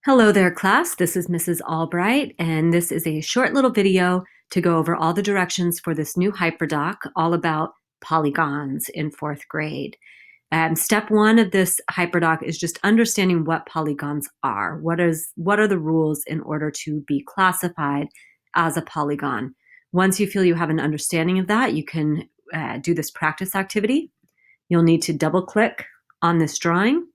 Hello there, class. This is Mrs. Albright, and this is a short little video to go over all the directions for this new Hyperdoc, all about polygons in fourth grade. Step one of this Hyperdoc is just understanding what polygons are. What are the rules in order to be classified as a polygon? Once you feel you have an understanding of that, you can do this practice activity. You'll need to double click on this drawing,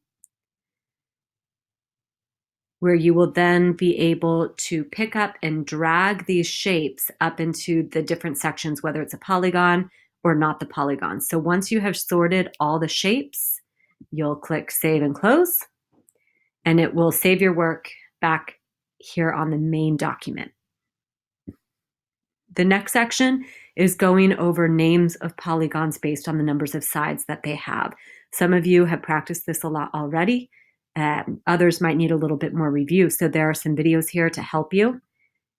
where you will then be able to pick up and drag these shapes up into the different sections, whether it's a polygon or not the polygon. So once you have sorted all the shapes, you'll click Save and Close, and it will save your work back here on the main document. The next section is going over names of polygons based on the numbers of sides that they have. Some of you have practiced this a lot already. Others might need a little bit more review. So there are some videos here to help you.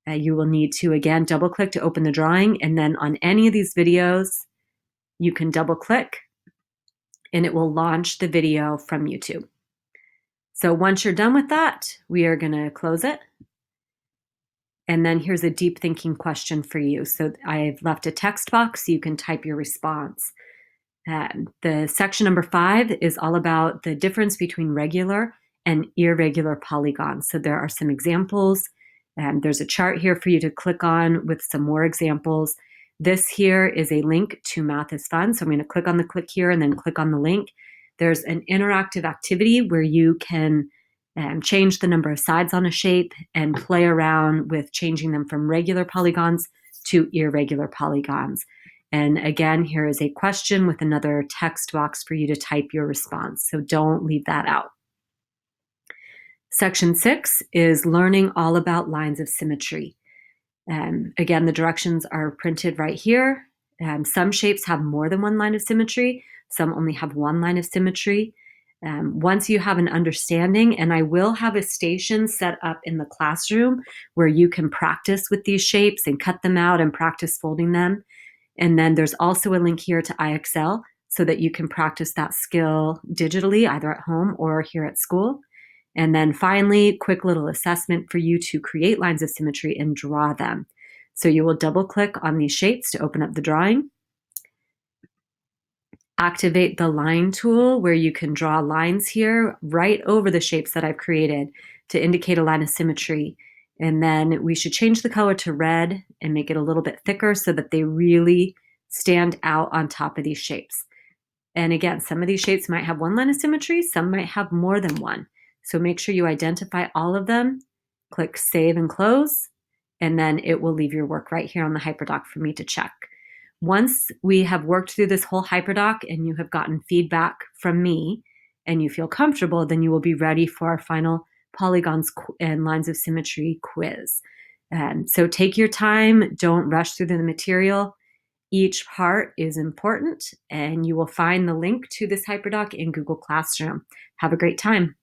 You will need to, again, double click to open the drawing. And then on any of these videos, you can double click and it will launch the video from YouTube. So once you're done with that, we are going to close it. And then here's a deep thinking question for you. So I've left a text box so you can type your response. The section number 5 is all about the difference between regular and irregular polygons. So there are some examples, and there's a chart here for you to click on with some more examples. This here is a link to Math is Fun. So I'm going to click on the click here and then click on the link. There's an interactive activity where you can change the number of sides on a shape and play around with changing them from regular polygons to irregular polygons. And again, here is a question with another text box for you to type your response. So don't leave that out. Section 6 is learning all about lines of symmetry. Again, the directions are printed right here. Some shapes have more than one line of symmetry. Some only have one line of symmetry. Once you have an understanding, and I will have a station set up in the classroom where you can practice with these shapes and cut them out and practice folding them. And then there's also a link here to IXL so that you can practice that skill digitally, either at home or here at school. And then finally, quick little assessment for you to create lines of symmetry and draw them. So you will double click on these shapes to open up the drawing. Activate the line tool where you can draw lines here right over the shapes that I've created to indicate a line of symmetry. And then we should change the color to red and make it a little bit thicker so that they really stand out on top of these shapes. And again, some of these shapes might have one line of symmetry, some might have more than one. So make sure you identify all of them, click Save and Close, and then it will leave your work right here on the Hyperdoc for me to check. Once we have worked through this whole Hyperdoc and you have gotten feedback from me and you feel comfortable, then you will be ready for our final polygons and lines of symmetry quiz. So take your time, don't rush through the material. Each part is important, and you will find the link to this Hyperdoc in Google Classroom. Have a great time.